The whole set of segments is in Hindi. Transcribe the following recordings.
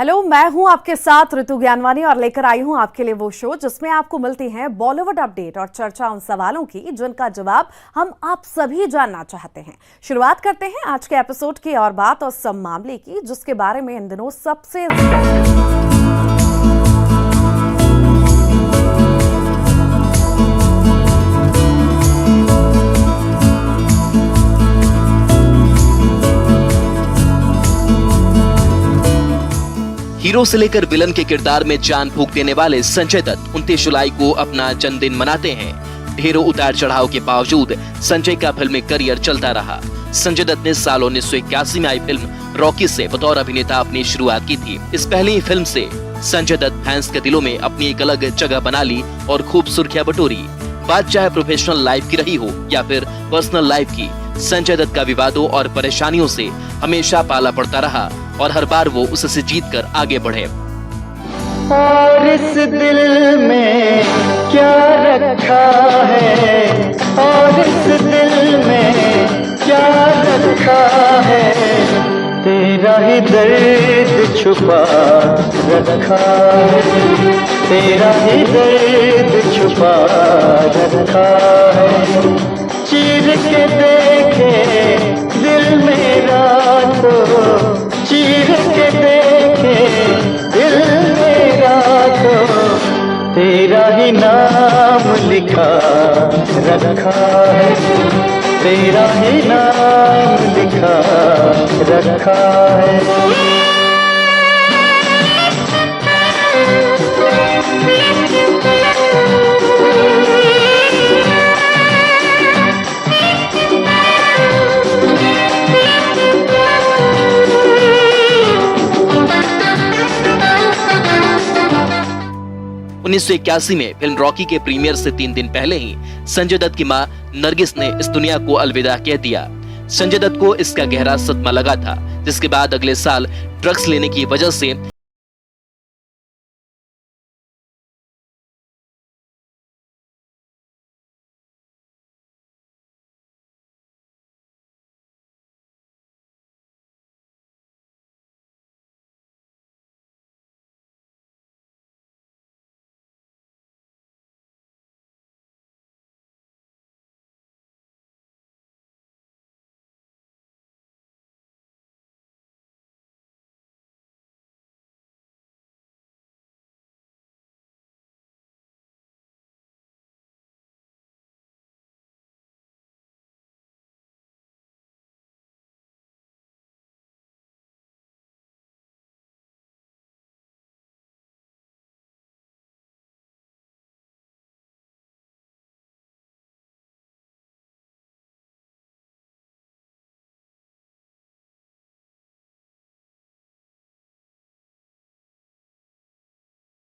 हेलो, मैं हूं आपके साथ ऋतु ज्ञानवानी और लेकर आई हूं आपके लिए वो शो जिसमें आपको मिलती हैं बॉलीवुड अपडेट और चर्चा उन सवालों की जिनका जवाब हम आप सभी जानना चाहते हैं। शुरुआत करते हैं आज के एपिसोड की और बात और सब मामले की जिसके बारे में इन दिनों सबसे हीरो से लेकर विलन के किरदार में जान फूंक देने वाले संजय दत्त 29 जुलाई को अपना जन्मदिन मनाते हैं। ढेरों उतार चढ़ाव के बावजूद संजय का फिल्मी करियर चलता रहा। संजय दत्त ने साल 1981 में आई फिल्म रॉकी से बतौर अभिनेता अपनी शुरुआत की थी। इस पहली फिल्म से संजय दत्त फैंस के दिलों में अपनी एक अलग जगह बना ली और खूब सुर्खियां बटोरी। बात चाहे प्रोफेशनल लाइफ की रही हो या फिर पर्सनल लाइफ की, संजय दत्त का विवादों और परेशानियों से हमेशा पाला पड़ता रहा और हर बार वो उससे जीतकर आगे बढ़े। और इस दिल में क्या रखा है, और इस दिल में क्या रखा है, तेरा ही दर्द छुपा रखा है, तेरा ही दर्द छुपा रखा है। चीर के देखे दिल मेरा तो, चीर के देखे दिल मेरा तो, तेरा ही नाम लिखा रखा है, तेरा ही नाम लिखा रखा है। 1981 में फिल्म रॉकी के प्रीमियर से 3 दिन पहले ही संजय दत्त की मां नरगिस ने इस दुनिया को अलविदा कह दिया। संजय दत्त को इसका गहरा सदमा लगा था, जिसके बाद अगले साल ड्रग्स लेने की वजह से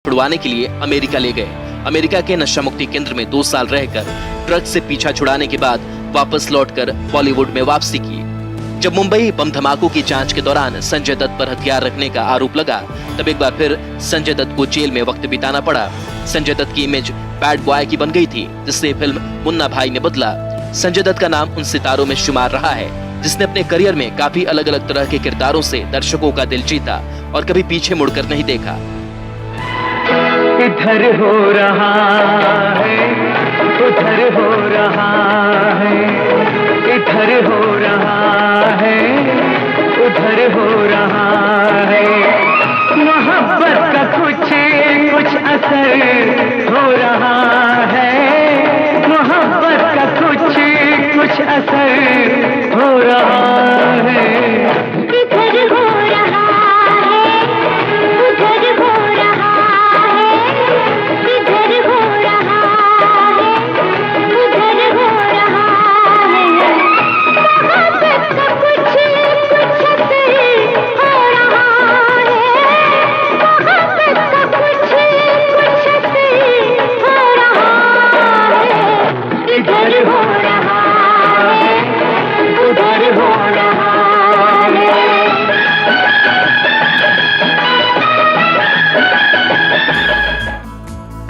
छुड़वाने के लिए अमेरिका ले गए। अमेरिका के नशा मुक्ति केंद्र में 2 साल रहकर ड्रग्स से पीछा छुड़ाने के बाद वापस लौटकर बॉलीवुड में वापसी की। जब मुंबई बम धमाकों की जांच के दौरान संजय दत्त पर हथियार रखने का आरोप लगा, तब एक बार फिर संजय दत्त को जेल में वक्त बिताना पड़ा। संजय दत्त की इमेज बैड बॉय की बन गई थी, जिससे फिल्म मुन्ना भाई ने बदला। संजय दत्त का नाम उन सितारों में शुमार रहा है जिसने अपने करियर में काफी अलग अलग तरह के किरदारों से दर्शकों का दिल जीता और कभी पीछे मुड़कर नहीं देखा। इधर हो रहा है, उधर हो रहा है, इधर हो रहा है, उधर हो रहा है। मोहब्बत का कुछ असर हो रहा है, मोहब्बत का कुछ असर हो रहा है। इधर हो रहा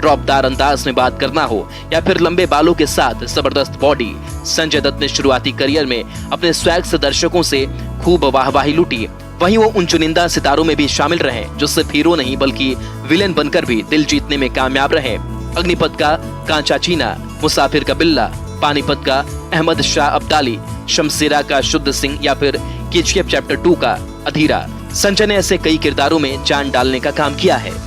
रौबदार अंदाज में बात करना हो या फिर लंबे बालों के साथ जबरदस्त बॉडी, संजय दत्त ने शुरुआती करियर में अपने स्वैग से दर्शकों से खूब वाहवाही लूटी। वहीं वो उन चुनिंदा सितारों में भी शामिल रहे जो सिर्फ हीरो नहीं बल्कि विलेन बनकर भी दिल जीतने में कामयाब रहे। अग्निपथ का कांचा चीना, मुसाफिर का बिल्ला, पानीपत का अहमद शाह अब्दाली, शमशेरा का शुद्ध सिंह या फिर केजीएफ चैप्टर 2 का अधीरा। संजय ने ऐसे कई किरदारों में जान डालने का काम किया है।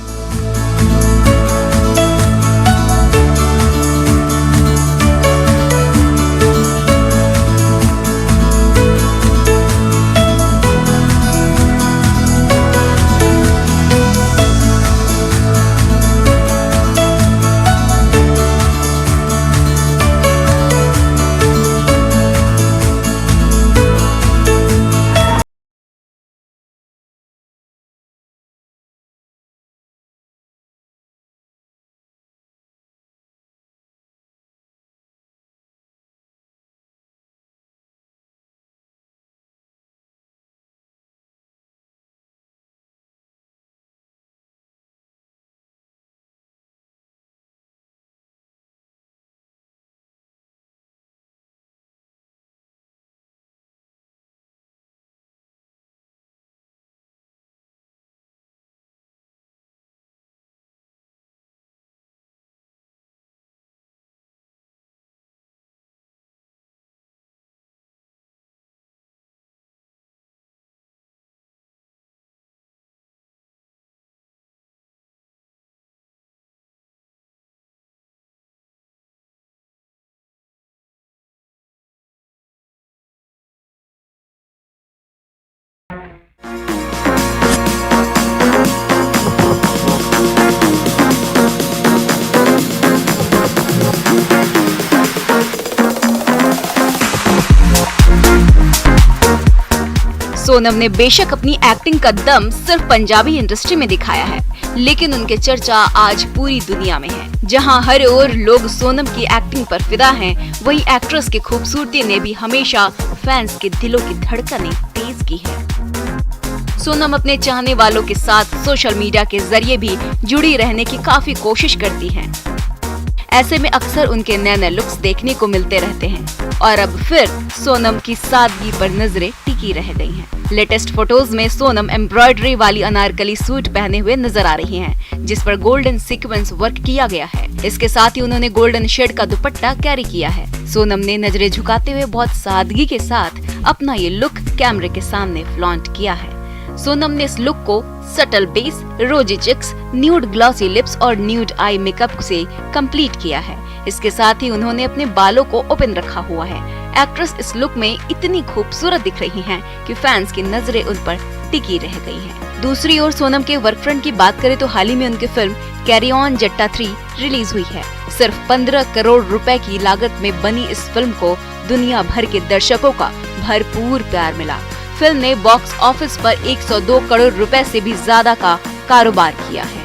सोनम ने बेशक अपनी एक्टिंग का दम सिर्फ पंजाबी इंडस्ट्री में दिखाया है, लेकिन उनके चर्चा आज पूरी दुनिया में है। जहां हर ओर लोग सोनम की एक्टिंग पर फिदा हैं, वहीं एक्ट्रेस की खूबसूरती ने भी हमेशा फैंस के दिलों की धड़कनें तेज की है। सोनम अपने चाहने वालों के साथ सोशल मीडिया के जरिए भी जुड़ी रहने की काफी कोशिश करती हैं। ऐसे में अक्सर उनके नए नए लुक्स देखने को मिलते रहते हैं और अब फिर सोनम की सादगी पर नजरें टिकी रह गई हैं। लेटेस्ट फोटोज में सोनम एम्ब्रॉयडरी वाली अनारकली सूट पहने हुए नजर आ रही हैं, जिस पर गोल्डन सीक्वेंस वर्क किया गया है। इसके साथ ही उन्होंने गोल्डन शेड का दुपट्टा कैरी किया है। सोनम ने नजरें झुकाते हुए बहुत सादगी के साथ अपना ये लुक कैमरे के सामने फ्लॉन्ट किया है। सोनम ने इस लुक को सटल बेस, रोजी चिक्स, न्यूड ग्लॉसी लिप्स और न्यूड आई मेकअप से कंप्लीट किया है। इसके साथ ही उन्होंने अपने बालों को ओपन रखा हुआ है। एक्ट्रेस इस लुक में इतनी खूबसूरत दिख रही हैं कि फैंस की नजरें उन पर टिकी रह गई हैं। दूसरी ओर सोनम के वर्क फ्रंट की बात करें तो हाल ही में उनकी फिल्म कैरी ऑन जट्टा 3 रिलीज हुई है। सिर्फ 15 करोड़ रुपए की लागत में बनी इस फिल्म को दुनिया भर के दर्शकों का भरपूर प्यार मिला। फिल्म ने बॉक्स ऑफिस पर 102 करोड़ रुपए से भी ज्यादा का कारोबार किया है।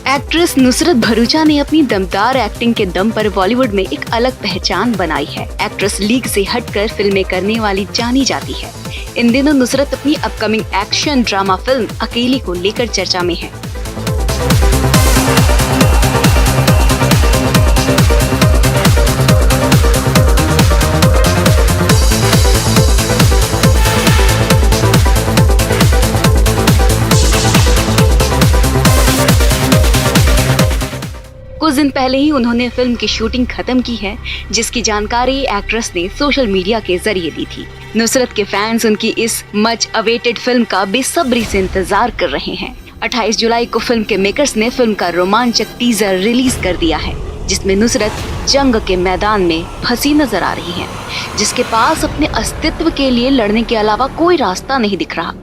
एक्ट्रेस नुसरत भरूचा ने अपनी दमदार एक्टिंग के दम पर बॉलीवुड में एक अलग पहचान बनाई है। एक्ट्रेस लीग से हटकर फिल्में करने वाली जानी जाती है। इन दिनों नुसरत अपनी अपकमिंग एक्शन ड्रामा फिल्म अकेली को लेकर चर्चा में है। कुछ दिन पहले ही उन्होंने फिल्म की शूटिंग खत्म की है, जिसकी जानकारी एक्ट्रेस ने सोशल मीडिया के जरिए दी थी। नुसरत के फैंस उनकी इस मच अवेटेड फिल्म का बेसब्री से इंतजार कर रहे हैं। 28 जुलाई को फिल्म के मेकर्स ने फिल्म का रोमांचक टीजर रिलीज कर दिया है, जिसमें नुसरत जंग के मैदान में फंसी नजर आ रही हैं, जिसके पास अपने अस्तित्व के लिए लड़ने के अलावा कोई रास्ता नहीं दिख रहा।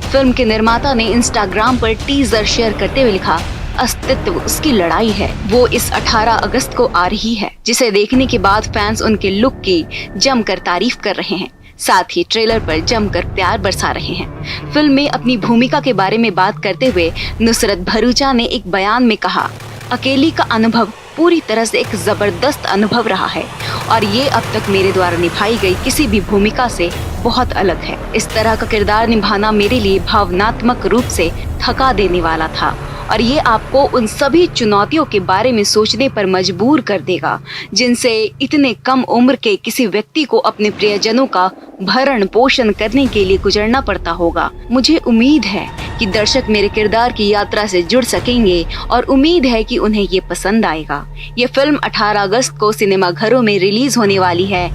फिल्म के निर्माता ने इंस्टाग्राम पर टीजर शेयर करते हुए लिखा, अस्तित्व उसकी लड़ाई है, वो इस 18 अगस्त को आ रही है, जिसे देखने के बाद फैंस उनके लुक की जमकर तारीफ कर रहे हैं। साथ ही ट्रेलर पर जमकर प्यार बरसा रहे हैं। फिल्म में अपनी भूमिका के बारे में बात करते हुए नुसरत भरूचा ने एक बयान में कहा, अकेली का अनुभव पूरी तरह से एक जबरदस्त अनुभव रहा है और ये अब तक मेरे द्वारा निभाई गई किसी भी भूमिका से बहुत अलग है। इस तरह का किरदार निभाना मेरे लिए भावनात्मक रूप से थका देने वाला था और ये आपको उन सभी चुनौतियों के बारे में सोचने पर मजबूर कर देगा जिनसे इतने कम उम्र के किसी व्यक्ति को अपने प्रियजनों का भरण पोषण करने के लिए गुजरना पड़ता होगा। मुझे उम्मीद है कि दर्शक मेरे किरदार की यात्रा से जुड़ सकेंगे और उम्मीद है कि उन्हें ये पसंद आएगा। ये फिल्म 18 अगस्त को सिनेमाघरों में रिलीज होने वाली है।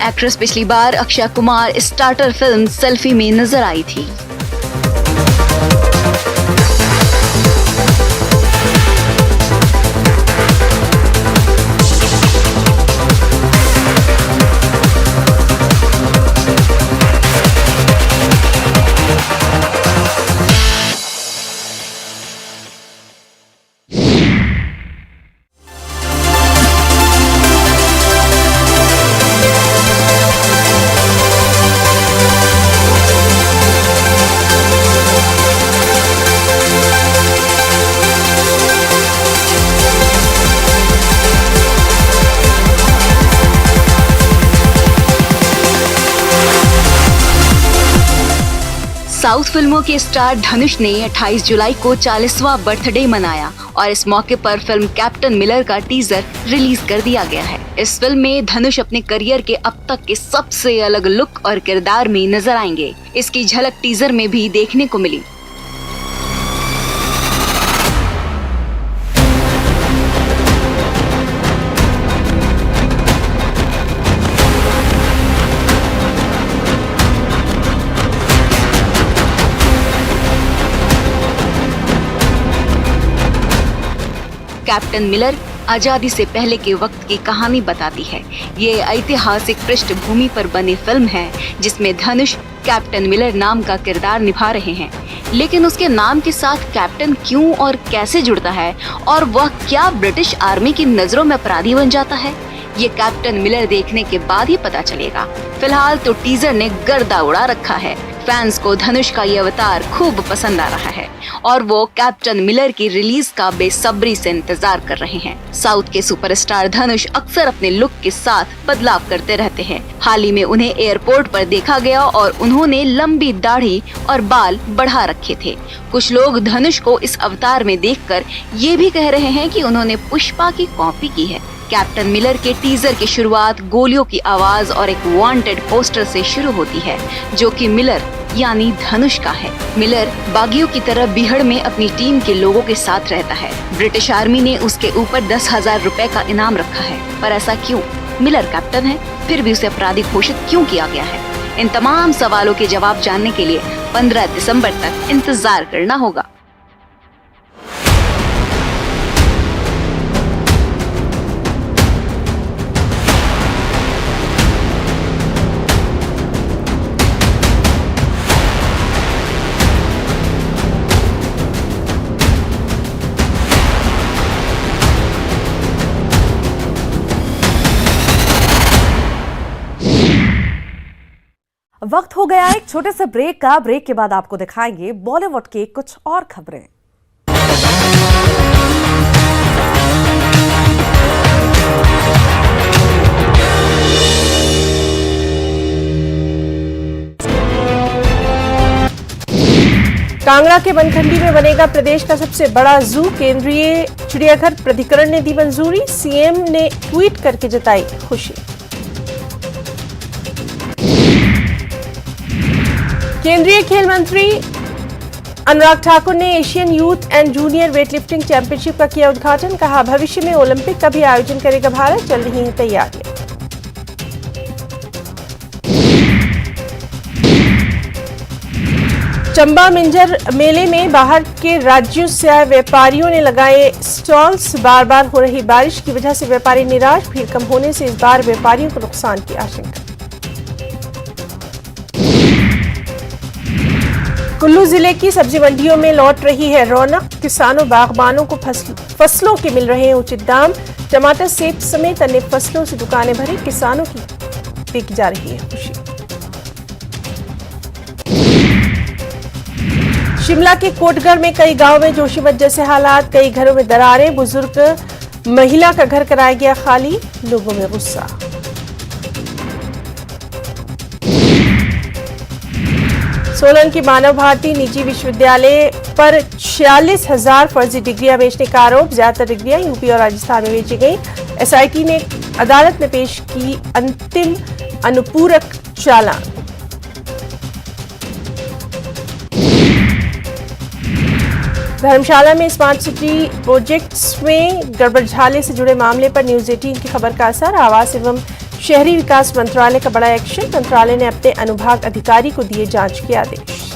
एक्ट्रेस पिछली बार Akshay Kumar starter film selfie में नजर आई थी। साउथ फिल्मों के स्टार धनुष ने 28 जुलाई को 40वां बर्थडे मनाया और इस मौके पर फिल्म कैप्टन मिलर का टीजर रिलीज कर दिया गया है। इस फिल्म में धनुष अपने करियर के अब तक के सबसे अलग लुक और किरदार में नजर आएंगे। इसकी झलक टीजर में भी देखने को मिली। कैप्टन मिलर आजादी से पहले के वक्त की कहानी बताती है। ये ऐतिहासिक पृष्ठभूमि पर बनी फिल्म है जिसमें धनुष कैप्टन मिलर नाम का किरदार निभा रहे हैं। लेकिन उसके नाम के साथ कैप्टन क्यों और कैसे जुड़ता है और वह क्या ब्रिटिश आर्मी की नजरों में अपराधी बन जाता है, ये कैप्टन मिलर देखने के बाद ही पता चलेगा। फिलहाल तो टीजर ने गर्दा उड़ा रखा है। फैंस को धनुष का ये अवतार खूब पसंद आ रहा है और वो कैप्टन मिलर की रिलीज का बेसब्री से इंतजार कर रहे हैं। साउथ के सुपरस्टार धनुष अक्सर अपने लुक के साथ बदलाव करते रहते हैं। हाल ही में उन्हें एयरपोर्ट पर देखा गया और उन्होंने लंबी दाढ़ी और बाल बढ़ा रखे थे। कुछ लोग धनुष को इस अवतार में देखकर ये भी कह रहे हैं कि उन्होंने पुष्पा की कॉपी की है। कैप्टन मिलर के टीजर की शुरुआत गोलियों की आवाज और एक वांटेड पोस्टर से शुरू होती है जो कि मिलर यानी धनुष का है। मिलर बागियों की तरह बिहड़ में अपनी टीम के लोगों के साथ रहता है। ब्रिटिश आर्मी ने उसके ऊपर 10,000 रुपए का इनाम रखा है, पर ऐसा क्यों? मिलर कैप्टन है, फिर भी उसे अपराधी घोषित क्यों किया गया है? इन तमाम सवालों के जवाब जानने के लिए 15 दिसंबर तक इंतजार करना होगा। वक्त हो गया एक छोटे से ब्रेक का। ब्रेक के बाद आपको दिखाएंगे बॉलीवुड की कुछ और खबरें। कांगड़ा के बनखंडी में बनेगा प्रदेश का सबसे बड़ा जू। केंद्रीय चिड़ियाघर प्राधिकरण ने दी मंजूरी। सीएम ने ट्वीट करके जताई खुशी। केंद्रीय खेल मंत्री अनुराग ठाकुर ने Asian youth and junior weightlifting championship का किया उद्घाटन। कहा भविष्य में ओलंपिक का भी आयोजन करेगा भारत, चल रही हैं तैयारियां। चंबा मिंजर मेले में बाहर के राज्यों से आए व्यापारियों ने लगाए स्टॉल्स। बार बार हो रही बारिश की वजह से व्यापारी निराश। भीड़ कम होने से इस बार व्यापारियों को नुकसान की आशंका। कुल्लू जिले की सब्जी मंडियों में लौट रही है रौनक। किसानों बागबानों को फसलों के मिल रहे हैं उचित दाम। टमाटर, सेब समेत अन्य फसलों से दुकानें भरी, किसानों की देखी जा रही है खुशी। शिमला के कोटगढ़ में कई गांवों में जोशीमठ जैसे हालात, कई घरों में दरारें, बुजुर्ग महिला का घर कराया गया खाली, लोगों में गुस्सा। सोलन की मानव भारती निजी विश्वविद्यालय पर 46,000 फर्जी डिग्रियां बेचने का आरोप। ज्यादातर डिग्रियां यूपी और राजस्थान में बेची गई। एसआईटी ने अदालत में पेश की अंतिम अनुपूरक चालान। धर्मशाला में स्मार्ट सिटी प्रोजेक्ट्स में गड़बड़झाले से जुड़े मामले पर न्यूज 18 की खबर का असर। आवास एवं शहरी विकास मंत्रालय का बड़ा एक्शन। मंत्रालय ने अपने अनुभाग अधिकारी को दिए जांच के आदेश।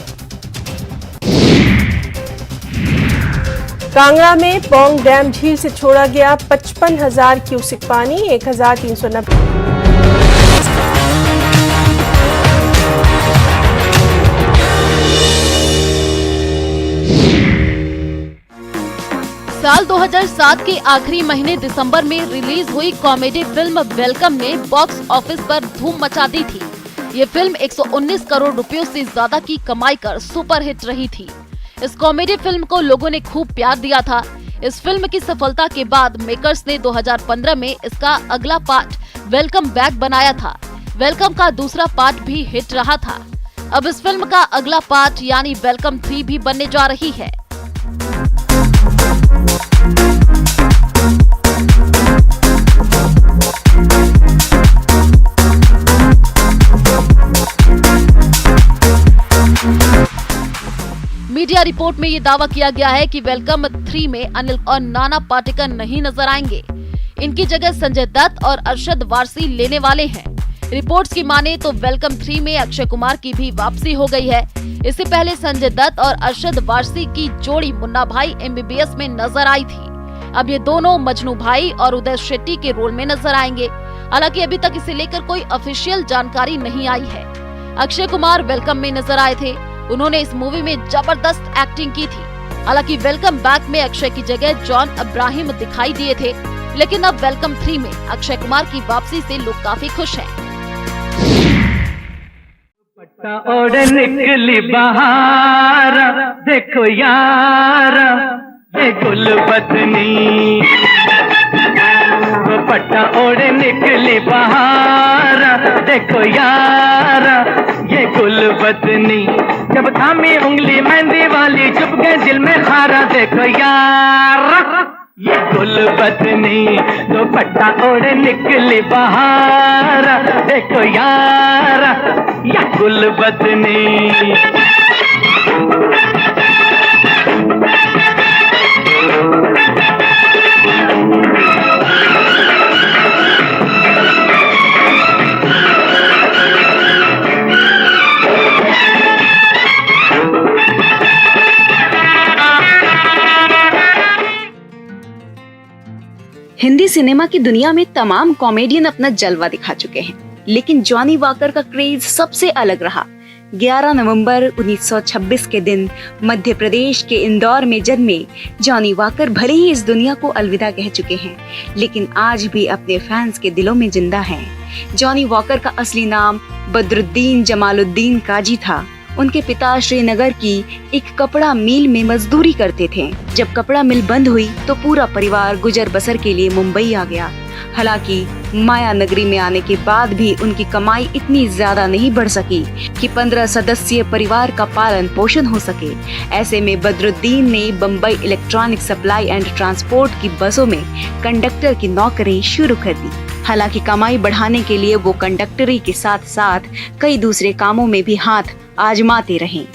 कांगड़ा में पौंग डैम झील से छोड़ा गया 55,000 क्यूसेक पानी। 1,390 साल 2007 के आखिरी महीने दिसंबर में रिलीज हुई कॉमेडी फिल्म वेलकम ने बॉक्स ऑफिस पर धूम मचा दी थी। ये फिल्म 119 करोड़ रुपयों से ज्यादा की कमाई कर सुपरहिट रही थी। इस कॉमेडी फिल्म को लोगों ने खूब प्यार दिया था। इस फिल्म की सफलता के बाद मेकर्स ने 2015 में इसका अगला पार्ट वेलकम बैक बनाया था। वेलकम का दूसरा पार्ट भी हिट रहा था। अब इस फिल्म का अगला पार्ट यानी वेलकम 3 भी बनने जा रही है। मीडिया रिपोर्ट में ये दावा किया गया है कि वेलकम 3 में अनिल और नाना पाटेकर नहीं नजर आएंगे। इनकी जगह संजय दत्त और अरशद वारसी लेने वाले हैं। रिपोर्ट्स की माने तो वेलकम 3 में अक्षय कुमार की भी वापसी हो गई है। इससे पहले संजय दत्त और अरशद वारसी की जोड़ी मुन्ना भाई MBBS में नजर आई थी। अब ये दोनों मजनू भाई और उदय शेट्टी के रोल में नजर आएंगे। हालांकि अभी तक इसे लेकर कोई ऑफिशियल जानकारी नहीं आई है। अक्षय कुमार वेलकम में नजर आए थे। उन्होंने इस मूवी में जबरदस्त एक्टिंग की थी। हालांकि वेलकम बैक में अक्षय की जगह जॉन अब्राहिम दिखाई दिए थे, लेकिन अब वेलकम 3 में अक्षय कुमार की वापसी से लोग काफी खुश हैं। और निकली बहार, देखो यार ये गुलबदनी, पट्टा ओढ़े निकली बहार, देखो यार ये गुलबदनी, जब थामी उंगली मेहंदी वाली चुप गए दिल में खारा, देखो यार ये गुलबदनी, दुपट्टा ओढ़े निकली बहार, देखो यार ये गुलबदनी। हिंदी सिनेमा की दुनिया में तमाम कॉमेडियन अपना जलवा दिखा चुके हैं, लेकिन जॉनी वॉकर का क्रेज सबसे अलग रहा। 11 नवंबर 1926 के दिन मध्य प्रदेश के इंदौर में जन्मे जॉनी वॉकर भले ही इस दुनिया को अलविदा कह चुके हैं, लेकिन आज भी अपने फैंस के दिलों में जिंदा हैं। जॉनी वॉकर का असली नाम बदरुद्दीन जमालुद्दीन काजी था। उनके पिता श्रीनगर की एक कपड़ा मिल में मजदूरी करते थे। जब कपड़ा मिल बंद हुई तो पूरा परिवार गुजर बसर के लिए मुंबई आ गया। हालांकि माया नगरी में आने के बाद भी उनकी कमाई इतनी ज्यादा नहीं बढ़ सकी कि 15 सदस्यीय परिवार का पालन पोषण हो सके। ऐसे में बदरुद्दीन ने Bombay electronic supply and transport की बसों में कंडक्टर की नौकरी शुरू कर दी। हालांकि कमाई बढ़ाने के लिए वो कंडक्टरी के साथ साथ कई दूसरे कामों में भी हाथ आजमाते रहे।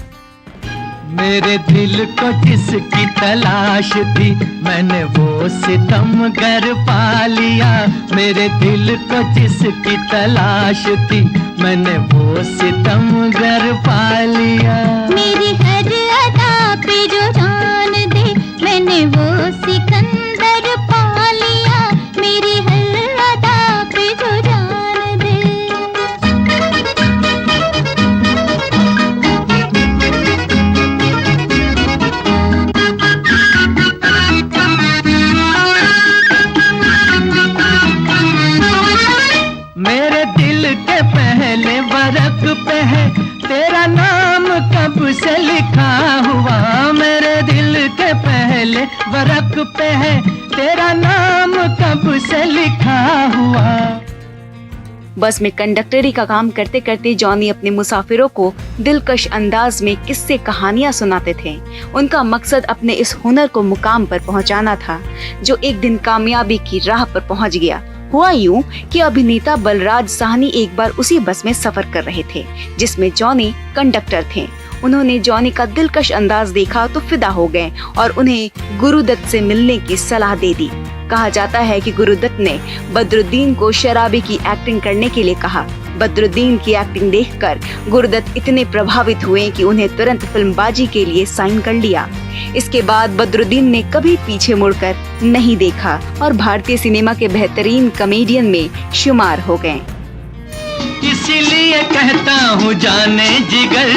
मेरे दिल को जिसकी तलाश थी मैंने वो सितमगर पा लिया। मेरे दिल को जिसकी तलाश थी मैंने वो सितमगर पा लिया। मेरी हर अदा पे जो जान दे मैंने वो सिकंदर पा लिया। मेरी हर अदा पे जो जान दे। मेरे दिल के पहले वरक पे है तेरा नाम कब से लिखा हुआ, मेरे दिल के पहले वरक पे है तेरा नाम कब से लिखा हुआ। बस में कंडक्टरी का काम करते करते जॉनी अपने मुसाफिरों को दिलकश अंदाज में किस्से कहानियां सुनाते थे। उनका मकसद अपने इस हुनर को मुकाम पर पहुंचाना था, जो एक दिन कामयाबी की राह पर पहुंच गया। हुआ यूं कि अभिनेता बलराज साहनी एक बार उसी बस में सफर कर रहे थे जिसमें जॉनी कंडक्टर थे। उन्होंने जॉनी का दिलकश अंदाज देखा तो फिदा हो गए और उन्हें गुरुदत्त से मिलने की सलाह दे दी। कहा जाता है कि गुरुदत्त ने बदरुद्दीन को शराबी की एक्टिंग करने के लिए कहा। बदरुद्दीन की एक्टिंग देखकर गुरुदत्त इतने प्रभावित हुए कि उन्हें तुरंत फिल्मबाजी के लिए साइन कर लिया। इसके बाद बदरुद्दीन ने कभी पीछे मुड़कर नहीं देखा और भारतीय सिनेमा के बेहतरीन कॉमेडियन में शुमार हो गए। इसीलिए कहता हूँ जाने जिगर,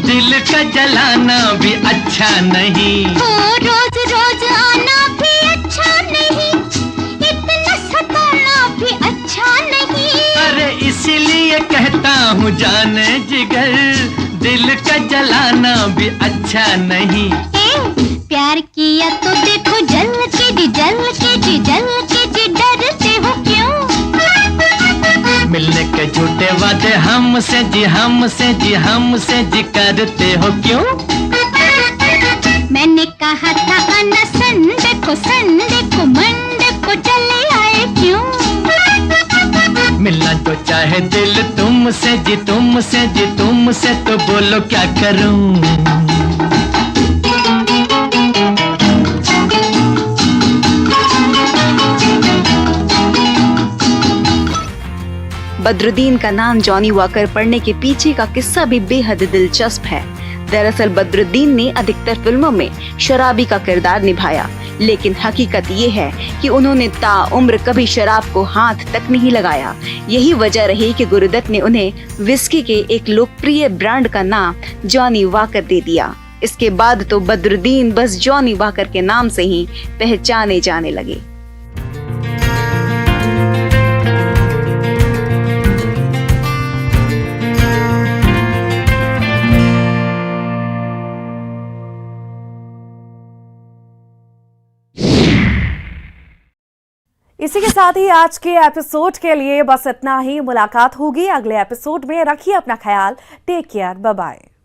दिल का जलाना भी अच्छा नहीं, रोज रोज आना भी अच्छा नहीं, इतना सताना भी अच्छा नहीं। अरे इसीलिए कहता हूँ जाने जिगर, दिल का जलाना भी अच्छा नहीं। प्यार किया तो देखो जल के जी डरते हो क्यों? मिलने के झूठे वादे हमसे जी करते हो क्यों? मैंने कहा था आना संडे को मंडे को चले आए क्यों? मिलना जो चाहे दिल तुमसे तो बोलो क्या करूं? बदरुद्दीन का नाम जॉनी वॉकर पढ़ने के पीछे का किस्सा भी बेहद दिलचस्प है। दरअसल बदरुद्दीन ने अधिकतर फिल्मों में शराबी का किरदार निभाया, लेकिन हकीकत ये है कि उन्होंने ताउम्र कभी शराब को हाथ तक नहीं लगाया। यही वजह रही कि गुरुदत्त ने उन्हें विस्की के एक लोकप्रिय ब्रांड का नाम जॉनी वॉकर दे दिया। इसके बाद तो बदरुद्दीन बस जॉनी वॉकर के नाम से ही पहचाने जाने लगे। इसी के साथ ही आज के एपिसोड के लिए बस इतना ही। मुलाकात होगी अगले एपिसोड में। रखिए अपना ख्याल। Take care. Bye bye.